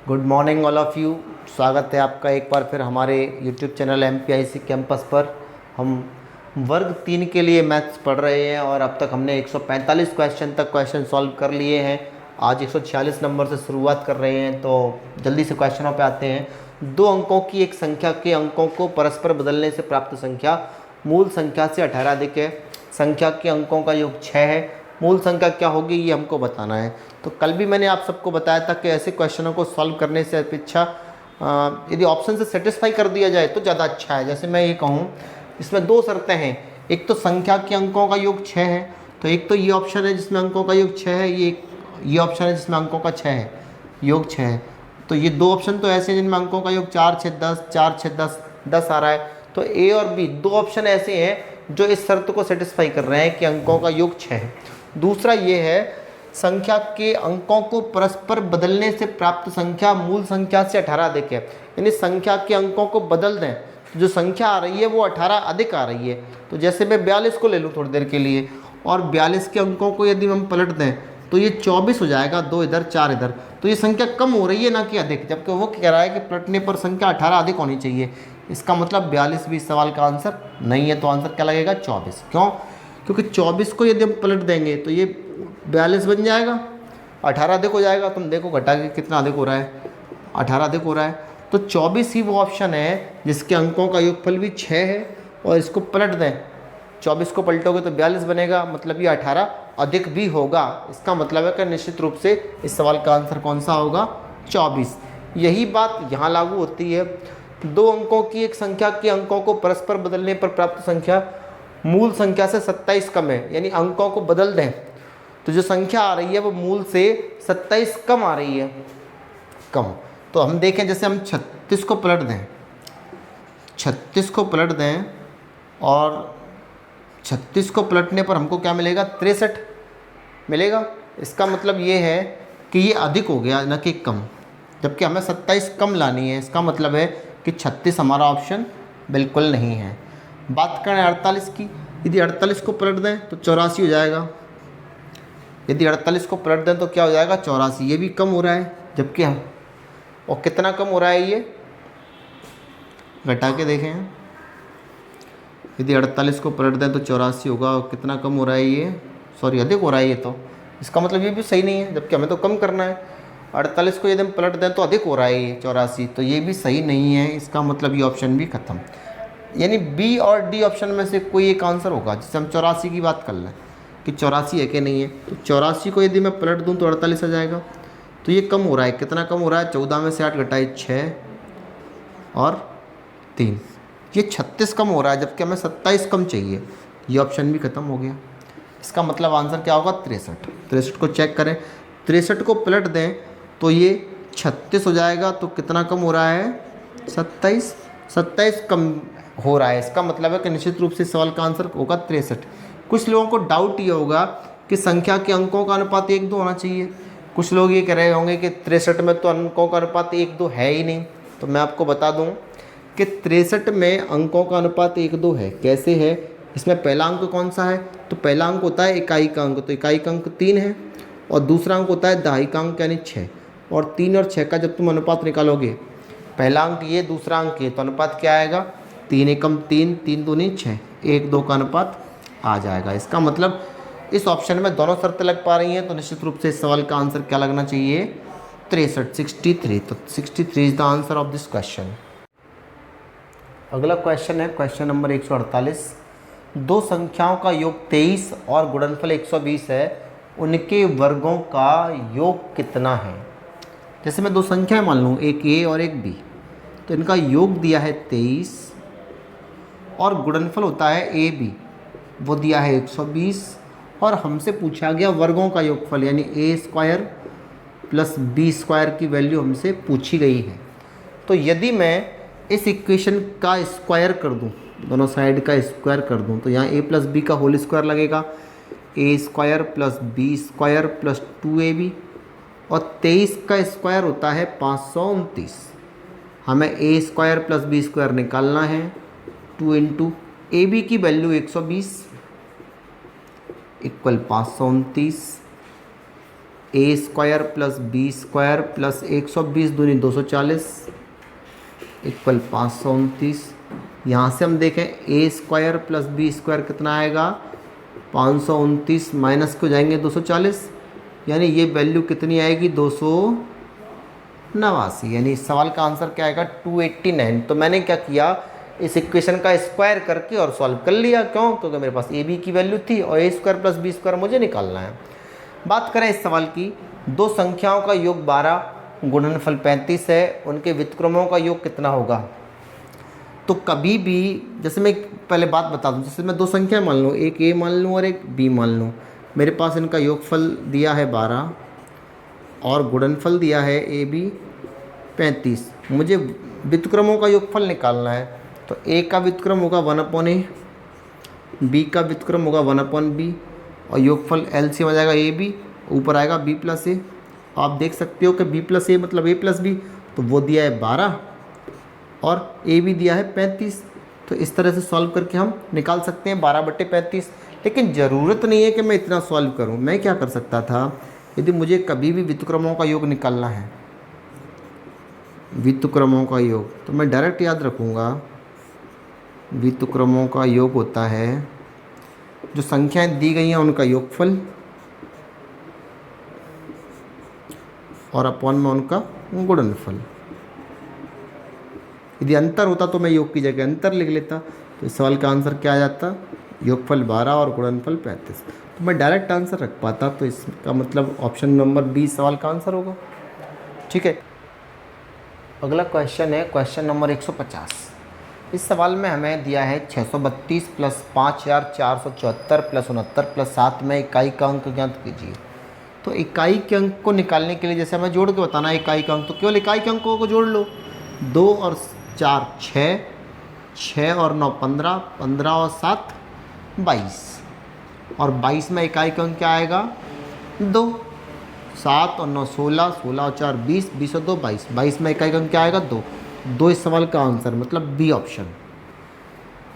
Good morning all of you. स्वागत है आपका एक बार फिर हमारे यूट्यूब चैनल MPIC कैंपस पर। हम वर्ग 3 के लिए मैथ्स पढ़ रहे हैं और अब तक हमने 145 क्वेश्चन सॉल्व कर लिए हैं। आज 146 नंबर से शुरुआत कर रहे हैं, तो जल्दी से क्वेश्चनों पे आते हैं। 2 अंकों की एक संख्या के अंकों को परस्पर बदलने से प्राप्त संख्या मूल संख्या से 18 अधिक है। संख्या के अंकों का योग 6 है। मूल संख्या क्या होगी ये हमको बताना है। तो कल भी मैंने आप सबको बताया था कि ऐसे क्वेश्चनों को सॉल्व करने से अपेक्षा यदि ऑप्शन से सेटिस्फाई कर दिया जाए तो ज़्यादा अच्छा है। जैसे मैं ये कहूँ, इसमें 2 शर्तें हैं। एक तो संख्या के अंकों का योग 6 है, तो एक तो ये ऑप्शन है जिसमें अंकों का योग 6 है, ये ऑप्शन है जिसमें अंकों का 6 है, योग 6 है। तो ये 2 ऑप्शन तो ऐसे हैं जिनमें अंकों का योग 4 6 10 4 6 10 10 आ रहा है। तो ए और बी 2 ऑप्शन ऐसे हैं जो इस शर्त को सेटिस्फाई कर रहे हैं कि अंकों का योग 6 है। दूसरा ये है, संख्या के अंकों को परस्पर बदलने से प्राप्त संख्या मूल संख्या से 18 अधिक है। यानी संख्या के अंकों को बदल दें तो जो संख्या आ रही है वो 18 अधिक आ रही है। तो जैसे मैं 42 को ले लूँ थोड़ी देर के लिए, और 42 के अंकों को यदि हम पलट दें तो ये 24 हो जाएगा, 2 इधर 4 इधर। तो ये संख्या कम हो रही है ना कि अधिक, जबकि वो कह रहा है कि पलटने पर संख्या 18 अधिक होनी चाहिए। इसका मतलब 42 भी इस सवाल का आंसर नहीं है। तो आंसर क्या लगेगा? 24। क्यों? क्योंकि 24 को यदि हम पलट देंगे तो ये 42 बन जाएगा, 18 अधिक हो जाएगा। तुम देखो घटा के कितना अधिक हो रहा है, 18 अधिक हो रहा है। तो 24 ही वो ऑप्शन है जिसके अंकों का योगफल भी 6 है। और इसको पलट दें, 24 को पलटोगे तो 42 बनेगा, मतलब ये 18 अधिक भी होगा। इसका मतलब है कि निश्चित रूप से इस सवाल का आंसर कौन सा होगा? 24। यही बात यहाँ लागू होती है। 2 अंकों की एक संख्या के अंकों को परस्पर बदलने पर प्राप्त संख्या मूल संख्या से 27 कम है। यानी अंकों को बदल दें तो जो संख्या आ रही है वो मूल से 27 कम आ रही है, कम। तो हम देखें, जैसे हम 36 को पलट दें, 36 को पलट दें और 36 को पलटने पर हमको क्या मिलेगा? 63 मिलेगा। इसका मतलब ये है कि ये अधिक हो गया न कि कम, जबकि हमें 27 कम लानी है। इसका मतलब है कि 36 हमारा ऑप्शन बिल्कुल नहीं है। बात करें 48 की, यदि 48 को पलट दें तो 84 हो जाएगा। यदि 48 को पलट दें तो क्या हो जाएगा? 84। ये भी कम हो रहा है, जबकि हम, और कितना कम हो रहा है ये? घटा के देखें, यदि 48 को पलट दें तो 84 होगा, और कितना कम हो रहा है ये? सॉरी, अधिक हो रहा है ये। तो इसका मतलब ये भी सही नहीं है, जबकि हमें तो कम करना है। 48 को यदि हम पलट दें तो अधिक हो रहा है ये 84, तो ये भी सही नहीं है। इसका मतलब ये ऑप्शन भी खत्म। यानी बी और डी ऑप्शन में से कोई एक आंसर होगा। जैसे हम 84 की बात कर लें कि 84 है कि नहीं है, तो 84 को यदि मैं पलट दूं तो 48 आ जाएगा। तो ये कम हो रहा है। कितना कम हो रहा है? 14 में से 8 घटाए 6 और 3, ये 36 कम हो रहा है, जबकि हमें 27 कम चाहिए। ये ऑप्शन भी खत्म हो गया। इसका मतलब आंसर क्या होगा? 63। 63 को चेक करें, 63 को पलट दें तो ये 36 हो जाएगा। तो कितना कम हो रहा है? 27। 27 कम हो रहा है। इसका मतलब है कि निश्चित रूप से सवाल का आंसर होगा 63। कुछ लोगों को डाउट ये होगा कि संख्या के अंकों का अनुपात 1:2 होना चाहिए। कुछ लोग ये कह रहे होंगे कि 63 में तो अंकों का अनुपात 1:2 है ही नहीं। तो मैं आपको बता दूं कि 63 में अंकों का अनुपात 1:2 है। कैसे है? इसमें पहला अंक कौन सा है? तो पहला अंक होता है इकाई का अंक, तो इकाई का अंक 3 है। और दूसरा अंक होता है दहाई का अंक यानी 6। और 3 और 6 का जब तुम अनुपात निकालोगे, पहला अंक ये, दूसरा अंक ये, तो अनुपात क्या आएगा? 3 एकम 3, 3 दूनी 6, 1:2 का अनुपात आ जाएगा। इसका मतलब इस ऑप्शन में दोनों शर्तें लग पा रही हैं। तो निश्चित रूप से इस सवाल का आंसर क्या लगना चाहिए? 63। तो 63 is the answer of this question. अगला क्वेश्चन है क्वेश्चन नंबर 148। 2 संख्याओं का योग 23 और गुणनफल 120 है, उनके वर्गों का योग कितना है? जैसे मैं 2 संख्याएं मान लूँ, एक ए और एक बी, तो इनका योग दिया है 23 और गुणनफल होता है ए बी, वो दिया है 120। और हमसे पूछा गया वर्गों का योगफल, यानी ए स्क्वायर प्लस बी स्क्वायर की वैल्यू हमसे पूछी गई है। तो यदि मैं इस इक्वेशन का स्क्वायर कर दूं, दोनों साइड का स्क्वायर कर दूं, तो यहाँ ए प्लस बी का होल स्क्वायर लगेगा, A square plus B square plus 2ab। और 23 का स्क्वायर होता है 529। हमें A square plus B square निकालना है। 2 इंटू ए बी की value 120 equal 529 A square plus B square plus 120 दूनी 240 इक्वल 529। यहाँ से हम देखें A square plus B square कितना आएगा 529 माइनस को जाएंगे 240, यानी ये वैल्यू कितनी आएगी 289। यानी इस सवाल का आंसर क्या आएगा 289। तो मैंने क्या किया, इस इक्वेशन का स्क्वायर करके और सॉल्व कर लिया। क्यों? क्योंकि मेरे पास ए बी की वैल्यू थी और ए स्क्वायर प्लस बी स्क्वायर मुझे निकालना है। बात करें इस सवाल की, दो संख्याओं का योग 12 गुणनफल 35 है, उनके व्युत्क्रमों का योग कितना होगा? तो कभी भी, जैसे मैं पहले बात बता दूं, जैसे मैं दो संख्या मान लूँ, एक ए मान लूँ और एक बी मान लूँ। मेरे पास इनका योगफल दिया है 12 और गुणनफल दिया है ए बी 35। मुझे व्युत्क्रमों का योगफल निकालना है। तो ए का व्युत्क्रम होगा 1/a, बी का व्युत्क्रम होगा 1/b और योगफल एलसीएम आ जाएगा ए बी, ऊपर आएगा b प्लस ए। आप देख सकते हो कि b प्लस ए मतलब a प्लस बी, तो वो दिया है 12 और ए भी दिया है 35। तो इस तरह से सॉल्व करके हम निकाल सकते हैं 12/35। लेकिन ज़रूरत नहीं है कि मैं इतना सॉल्व करूं। मैं क्या कर सकता था, यदि मुझे कभी भी व्युत्क्रमों का योग निकालना है, व्युत्क्रमों का योग, तो मैं डायरेक्ट याद रखूँगा व्युत्क्रमों का योग होता है जो संख्याएं दी गई हैं उनका योगफल और अपॉन में उनका गुणनफल। यदि अंतर होता तो मैं योग की जगह अंतर लिख लेता। तो इस सवाल का आंसर क्या आ जाता, योगफल 12 और गुणनफल 35। तो मैं डायरेक्ट आंसर रख पाता। तो इसका मतलब ऑप्शन नंबर बी सवाल का आंसर होगा। ठीक है, अगला क्वेश्चन है क्वेश्चन नंबर 150। इस सवाल में हमें दिया है 632 प्लस 5474 प्लस 69 प्लस 7 में इकाई का अंक ज्ञात कीजिए। तो इकाई के अंक को निकालने के लिए जैसे हमें जोड़ के बताना है इकाई का अंक, तो केवल इकाई के अंकों को जोड़ लो। 2 और 4 6, 6 और 9 15, 15 और 7 22 और 22 में इकाई का अंक क्या आएगा 2। 7 और 9 16, 16 और 4 20, 20 और 2 22, 22 में इकाई का अंक क्या आएगा 2। 2 इस सवाल का आंसर मतलब बी ऑप्शन।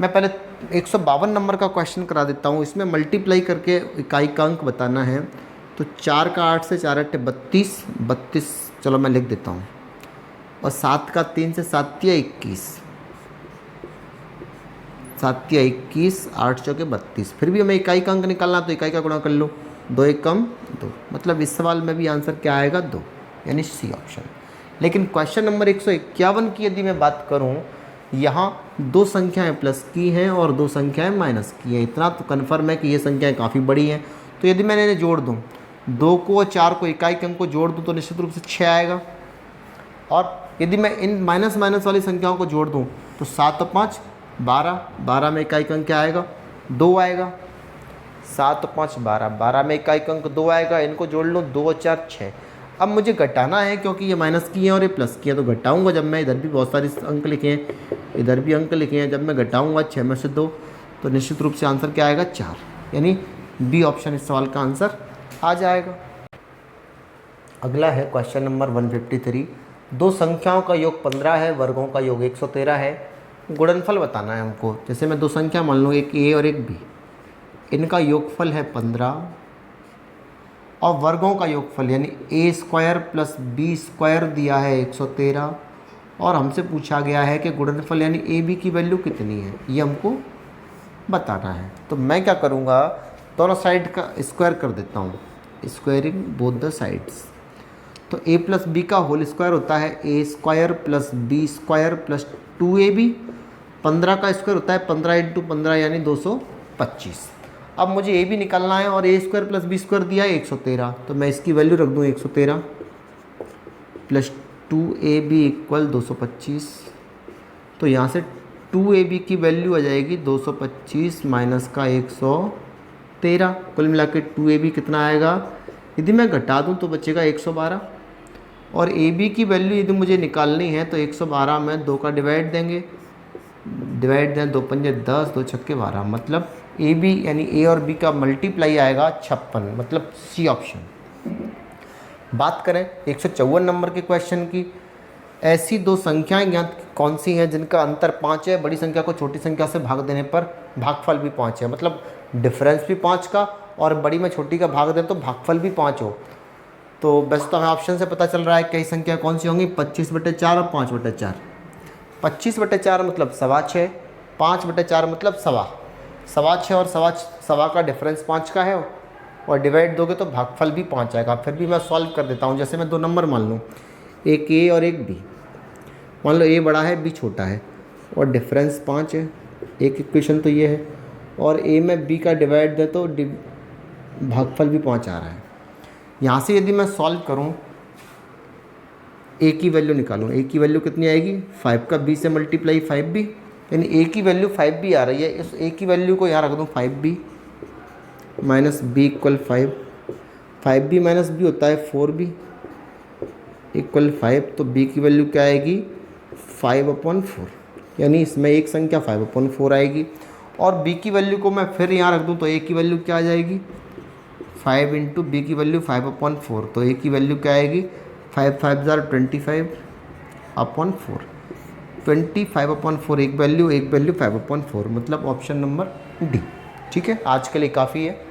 मैं पहले 152 नंबर का क्वेश्चन करा देता हूँ। इसमें मल्टीप्लाई करके इकाई का अंक बताना है। तो 4 का 8 से 4 8 32, 32 चलो मैं लिख देता हूँ, और 7 का 3 से 7 या 21, 7 या 21, 8 चौके 32। फिर भी हमें इकाई का अंक निकालना, तो इकाई का गुणा कर लो, 2 1 कम 2, मतलब इस सवाल में भी आंसर क्या आएगा 2, यानी सी ऑप्शन। लेकिन क्वेश्चन नंबर 151 की यदि मैं बात करूं, यहाँ दो संख्याएं प्लस की हैं और दो संख्याएं माइनस की हैं। इतना तो कन्फर्म है कि ये संख्याएं काफ़ी बड़ी हैं। तो यदि मैंने इन्हें जोड़ दूं, 2 को और 4 को इकाई के अंक को जोड़ दूं, तो निश्चित रूप से 6 आएगा। और यदि मैं इन माइनस माइनस वाली संख्याओं को जोड़ दूं, तो 7 और 5 12, 12 में इकाई का अंक क्या आएगा 2 आएगा। 7 और 5 12, 12 में इकाई का अंक 2 आएगा। इनको जोड़ लूँ, 2 और 4 6। अब मुझे घटाना है क्योंकि ये माइनस की है और ये प्लस की है, तो घटाऊंगा। जब मैं इधर भी बहुत सारे अंक लिखे हैं, इधर भी अंक लिखे हैं, जब मैं घटाऊंगा 6 में से 2, तो निश्चित रूप से आंसर क्या आएगा 4, यानी बी ऑप्शन इस सवाल का आंसर आ जाएगा। अगला है क्वेश्चन नंबर 153। दो संख्याओं का योग 15 है, वर्गों का योग 113 है, गुणनफल बताना है हमको। जैसे मैं दो संख्या मान लूँ, एक ए और एक बी, इनका योगफल है 15 और वर्गों का योगफल यानी ए स्क्वायर प्लस बी स्क्वायर दिया है 113, और हमसे पूछा गया है कि गुणनफल यानी ए बी की वैल्यू कितनी है, ये हमको बताना है। तो मैं क्या करूँगा, दोनों साइड का स्क्वायर कर देता हूँ, स्क्वायरिंग बोथ द साइड्स। तो a प्लस बी का होल स्क्वायर होता है A square plus B square plus 2ab। 15 का स्क्वायर होता है 15 इंटू 15 यानी 225। अब मुझे ए भी निकालना है और ए स्क्वायर प्लस बी स्क्वायर दिया है 113, तो मैं इसकी वैल्यू रख दूँ 113 प्लस 2ab इक्वल 225। तो यहाँ से 2ab की वैल्यू आ जाएगी 225 माइनस का 113, कुल मिला के 2ab कितना आएगा, यदि मैं घटा दूँ तो बचेगा 112। और ab की वैल्यू यदि मुझे निकालनी है तो 112 में 2 का डिवाइड देंगे, डिवाइड दें 2 पंजे 10, 2 छक्के 12, मतलब ए बी यानी ए और बी का मल्टीप्लाई आएगा 56, मतलब सी ऑप्शन। बात करें 154 नंबर के क्वेश्चन की, ऐसी दो संख्याएं ज्ञात कौन सी हैं जिनका अंतर 5 है, बड़ी संख्या को छोटी संख्या से भाग देने पर भागफल भी 5 है, मतलब डिफरेंस भी 5 का और बड़ी में छोटी का भाग दें तो भागफल भी 5 हो। तो वैसे तो हमें ऑप्शन से पता चल रहा है कई संख्या कौन सी होंगी, 25/4 और 5/4। 25/4 मतलब 6.25, 5/4 मतलब सवा। 6.25 और सवा का डिफरेंस 5 का है, और डिवाइड दोगे तो भागफल भी 5 आएगा। फिर भी मैं सॉल्व कर देता हूँ। जैसे मैं 2 नंबर मान लूँ, एक ए और एक बी। मान लो ए बड़ा है, बी छोटा है, और डिफरेंस 5 है। एक इक्वेशन तो ये है, और ए में बी का डिवाइड दे तो भागफल भी 5 आ रहा है। यहाँ से यदि मैं सॉल्व करूँ, ए की वैल्यू निकालूँ, ए की वैल्यू कितनी आएगी, 5 का बी से मल्टीप्लाई 5b, यानी ए की वैल्यू 5b आ रही है। इस ए की वैल्यू को यहाँ रख दूँ 5b minus B equal 5। 5b minus B होता है 4b इक्वल 5। तो b की वैल्यू क्या आएगी, 5/4, यानी इसमें एक संख्या 5/4 आएगी। और b की वैल्यू को मैं फिर यहाँ रख दूँ तो a की वैल्यू क्या आ जाएगी, 5 इंटू बी की वैल्यू 5/4। तो a की वैल्यू क्या आएगी, 5 5 जार 25/4। 25/4 एक वैल्यू 5/4, मतलब ऑप्शन नंबर डी। ठीक है, आज के लिए काफ़ी है।